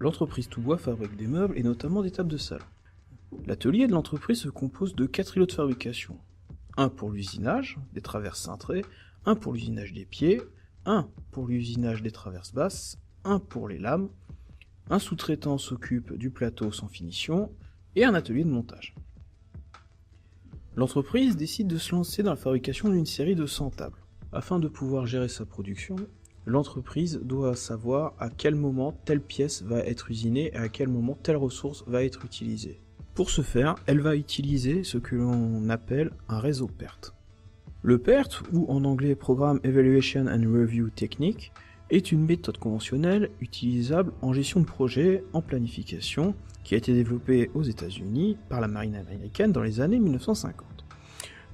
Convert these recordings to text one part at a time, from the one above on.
L'entreprise Toubois fabrique des meubles et notamment des tables de salle. L'atelier de l'entreprise se compose de 4 îlots de fabrication. Un pour l'usinage, des traverses cintrées, un pour l'usinage des pieds, un pour l'usinage des traverses basses, un pour les lames, un sous-traitant s'occupe du plateau sans finition, et un atelier de montage. L'entreprise décide de se lancer dans la fabrication d'une série de 100 tables. Afin de pouvoir gérer sa production, l'entreprise doit savoir à quel moment telle pièce va être usinée et à quel moment telle ressource va être utilisée. Pour ce faire, elle va utiliser ce que l'on appelle un réseau PERT. Le PERT, ou en anglais Program Evaluation and Review Technique, est une méthode conventionnelle utilisable en gestion de projet, en planification, qui a été développée aux États-Unis par la marine américaine dans les années 1950.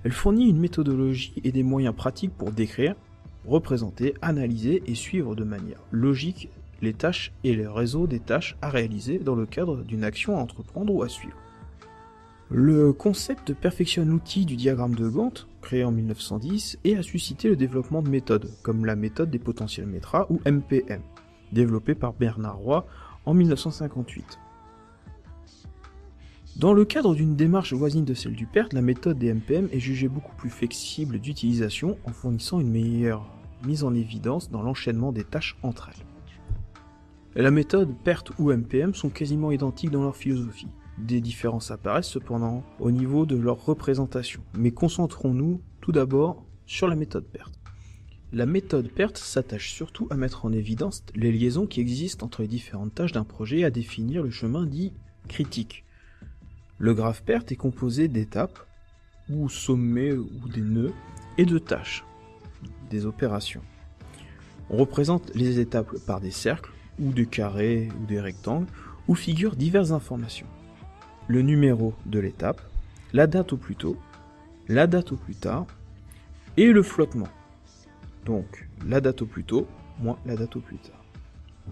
Elle fournit une méthodologie et des moyens pratiques pour décrire, représenter, analyser et suivre de manière logique les tâches et le réseau des tâches à réaliser dans le cadre d'une action à entreprendre ou à suivre. Le concept perfectionne l'outil du diagramme de Gantt, créé en 1910, et a suscité le développement de méthodes, comme la méthode des potentiels-métras ou MPM, développée par Bernard Roy en 1958. Dans le cadre d'une démarche voisine de celle du PERT, la méthode des MPM est jugée beaucoup plus flexible d'utilisation en fournissant une meilleure mise en évidence dans l'enchaînement des tâches entre elles. La méthode PERT ou MPM sont quasiment identiques dans leur philosophie. Des différences apparaissent cependant au niveau de leur représentation, mais concentrons-nous tout d'abord sur la méthode PERT. La méthode PERT s'attache surtout à mettre en évidence les liaisons qui existent entre les différentes tâches d'un projet et à définir le chemin dit critique. Le graphe PERT est composé d'étapes, ou sommets ou des nœuds, et de tâches, des opérations. On représente les étapes par des cercles, ou des carrés, ou des rectangles, où figurent diverses informations. Le numéro de l'étape, la date au plus tôt, la date au plus tard, et le flottement. Donc, la date au plus tôt, moins la date au plus tard.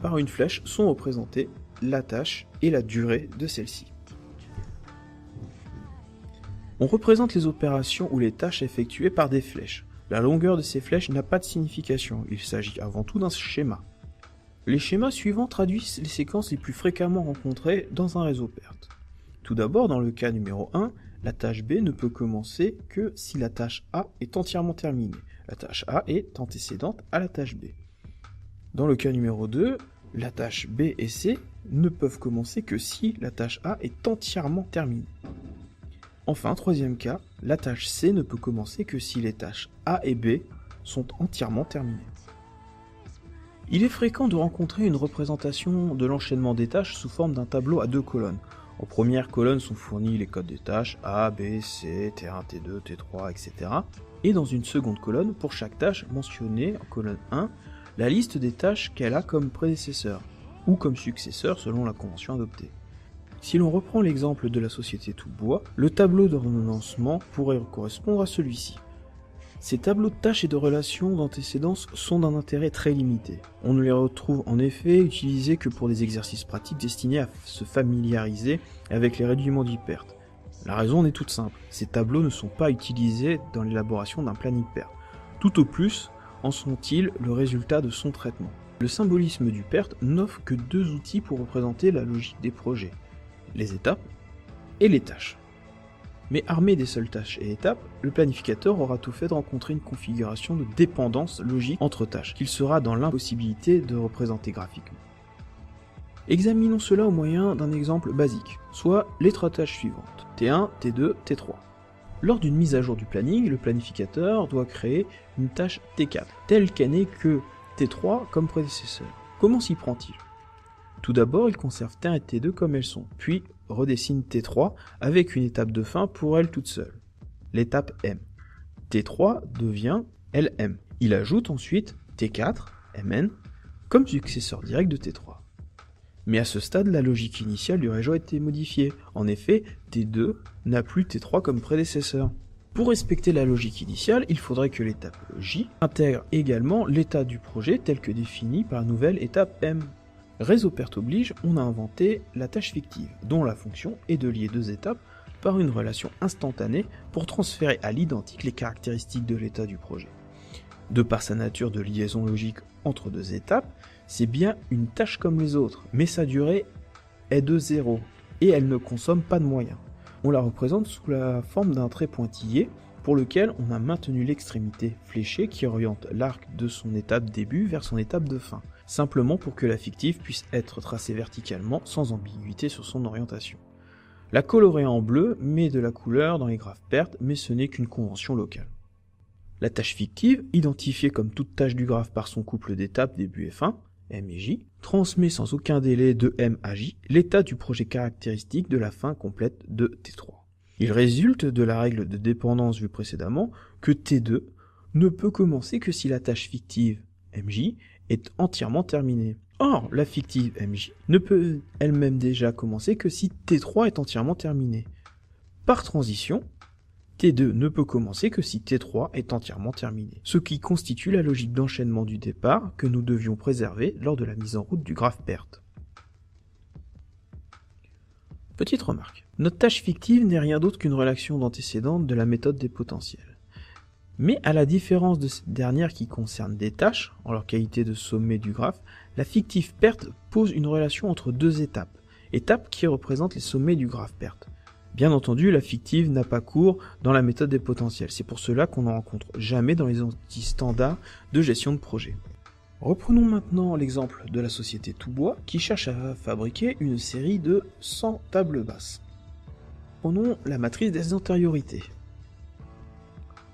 Par une flèche sont représentées la tâche et la durée de celle-ci. On représente les opérations ou les tâches effectuées par des flèches. La longueur de ces flèches n'a pas de signification, il s'agit avant tout d'un schéma. Les schémas suivants traduisent les séquences les plus fréquemment rencontrées dans un réseau PERT. Tout d'abord, dans le cas numéro 1, la tâche B ne peut commencer que si la tâche A est entièrement terminée. La tâche A est antécédente à la tâche B. Dans le cas numéro 2, la tâche B et C ne peuvent commencer que si la tâche A est entièrement terminée. Enfin, troisième cas, la tâche C ne peut commencer que si les tâches A et B sont entièrement terminées. Il est fréquent de rencontrer une représentation de l'enchaînement des tâches sous forme d'un tableau à 2 colonnes. En première colonne sont fournis les codes des tâches A, B, C, T1, T2, T3, etc. Et dans une seconde colonne, pour chaque tâche mentionnée en colonne 1, la liste des tâches qu'elle a comme prédécesseur, ou comme successeur selon la convention adoptée. Si l'on reprend l'exemple de la société Toubois, le tableau d'ordonnancement pourrait correspondre à celui-ci. Ces tableaux de tâches et de relations d'antécédence sont d'un intérêt très limité. On ne les retrouve en effet utilisés que pour des exercices pratiques destinés à se familiariser avec les rudiments du PERT. La raison en est toute simple, ces tableaux ne sont pas utilisés dans l'élaboration d'un planning PERT. Tout au plus en sont-ils le résultat de son traitement. Le symbolisme du PERT n'offre que 2 outils pour représenter la logique des projets. Les étapes et les tâches. Mais armé des seules tâches et étapes, le planificateur aura tout fait de rencontrer une configuration de dépendance logique entre tâches, qu'il sera dans l'impossibilité de représenter graphiquement. Examinons cela au moyen d'un exemple basique, soit les 3 tâches suivantes, T1, T2, T3. Lors d'une mise à jour du planning, le planificateur doit créer une tâche T4, telle qu'elle n'est que T3 comme prédécesseur. Comment s'y prend-il ? Tout d'abord, il conserve T1 et T2 comme elles sont, puis redessine T3 avec une étape de fin pour elle toute seule, l'étape M. T3 devient LM. Il ajoute ensuite T4, MN, comme successeur direct de T3. Mais à ce stade, la logique initiale du réseau a été modifiée. En effet, T2 n'a plus T3 comme prédécesseur. Pour respecter la logique initiale, il faudrait que l'étape J intègre également l'état du projet tel que défini par la nouvelle étape M. Réseau PERT oblige, on a inventé la tâche fictive, dont la fonction est de lier 2 étapes par une relation instantanée pour transférer à l'identique les caractéristiques de l'état du projet. De par sa nature de liaison logique entre 2 étapes, c'est bien une tâche comme les autres, mais sa durée est de 0 et elle ne consomme pas de moyens. On la représente sous la forme d'un trait pointillé pour lequel on a maintenu l'extrémité fléchée qui oriente l'arc de son étape début vers son étape de fin, simplement pour que la fictive puisse être tracée verticalement sans ambiguïté sur son orientation. La colorer en bleu met de la couleur dans les graphes pertes, mais ce n'est qu'une convention locale. La tâche fictive, identifiée comme toute tâche du graphe par son couple d'étapes début et fin, M et J, transmet sans aucun délai de M à J l'état du projet caractéristique de la fin complète de T3. Il résulte de la règle de dépendance vue précédemment que T2 ne peut commencer que si la tâche fictive MJ est entièrement terminée. Or, la fictive MJ ne peut elle-même déjà commencer que si T3 est entièrement terminée. Par transition, T2 ne peut commencer que si T3 est entièrement terminé, ce qui constitue la logique d'enchaînement du départ que nous devions préserver lors de la mise en route du graphe perte. Petite remarque, notre tâche fictive n'est rien d'autre qu'une relation d'antécédente de la méthode des potentiels. Mais à la différence de cette dernière qui concerne des tâches, en leur qualité de sommet du graphe, la fictive perte pose une relation entre deux étapes qui représentent les sommets du graphe perte. Bien entendu, la fictive n'a pas cours dans la méthode des potentiels, c'est pour cela qu'on n'en rencontre jamais dans les outils standards de gestion de projet. Reprenons maintenant l'exemple de la société Toubois qui cherche à fabriquer une série de 100 tables basses. Prenons la matrice des antériorités.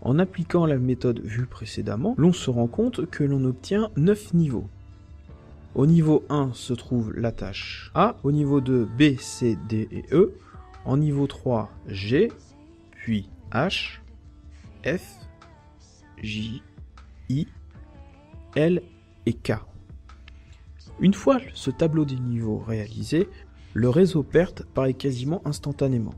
En appliquant la méthode vue précédemment, l'on se rend compte que l'on obtient 9 niveaux. Au niveau 1 se trouve la tâche A, au niveau 2 B, C, D et E, en niveau 3 G, puis H, F, J, I, L et K. Une fois ce tableau des niveaux réalisé, le réseau perte paraît quasiment instantanément.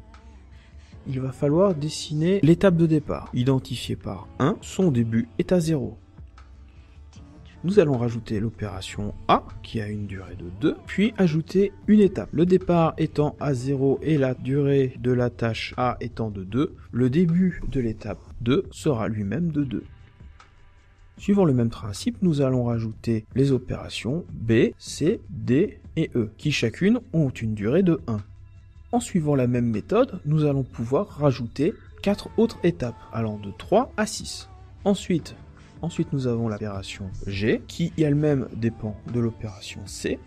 Il va falloir dessiner l'étape de départ, identifiée par 1, son début est à 0. Nous allons rajouter l'opération A, qui a une durée de 2, puis ajouter une étape. Le départ étant à 0 et la durée de la tâche A étant de 2, le début de l'étape 2 sera lui-même de 2. Suivant le même principe, nous allons rajouter les opérations B, C, D et E, qui chacune ont une durée de 1. En suivant la même méthode, nous allons pouvoir rajouter 4 autres étapes, allant de 3 à 6. Ensuite, nous avons l'opération G, qui elle-même dépend de l'opération C.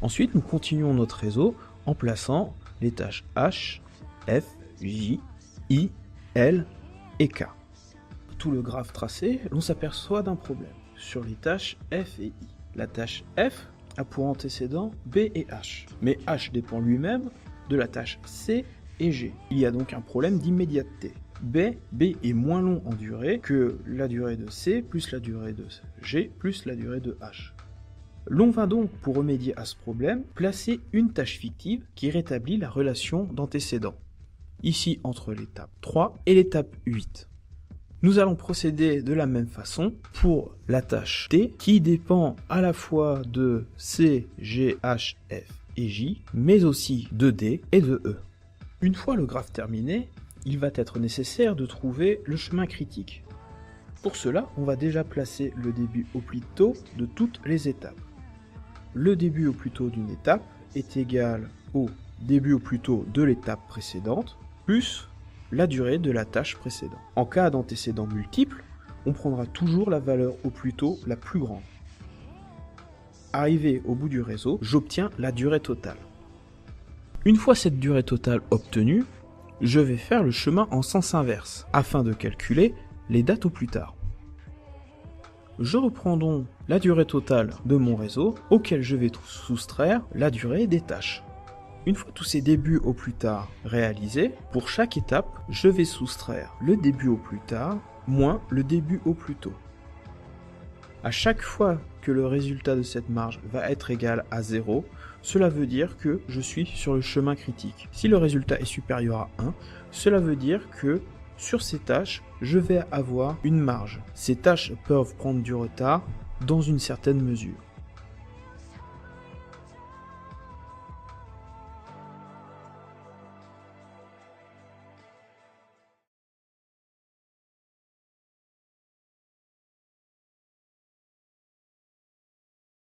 Ensuite, nous continuons notre réseau en plaçant les tâches H, F, J, I, L et K. Tout le graphe tracé, l'on s'aperçoit d'un problème sur les tâches F et I. La tâche F a pour antécédent B et H, mais H dépend lui-même de la tâche C et G. Il y a donc un problème d'immédiateté. B est moins long en durée que la durée de C plus la durée de G plus la durée de H. L'on va donc, pour remédier à ce problème, placer une tâche fictive qui rétablit la relation d'antécédent, ici entre l'étape 3 et l'étape 8. Nous allons procéder de la même façon pour la tâche T qui dépend à la fois de C, G, H, F et J, mais aussi de D et de E. Une fois le graphe terminé, il va être nécessaire de trouver le chemin critique. Pour cela, on va déjà placer le début au plus tôt de toutes les étapes. Le début au plus tôt d'une étape est égal au début au plus tôt de l'étape précédente, plus la durée de la tâche précédente. En cas d'antécédent multiple, on prendra toujours la valeur au plus tôt la plus grande. Arrivé au bout du réseau, j'obtiens la durée totale. Une fois cette durée totale obtenue, je vais faire le chemin en sens inverse, afin de calculer les dates au plus tard. Je reprends donc la durée totale de mon réseau, auquel je vais soustraire la durée des tâches. Une fois tous ces débuts au plus tard réalisés, pour chaque étape, je vais soustraire le début au plus tard moins le début au plus tôt. À chaque fois que le résultat de cette marge va être égal à 0, cela veut dire que je suis sur le chemin critique. Si le résultat est supérieur à 1, cela veut dire que sur ces tâches, je vais avoir une marge. Ces tâches peuvent prendre du retard dans une certaine mesure.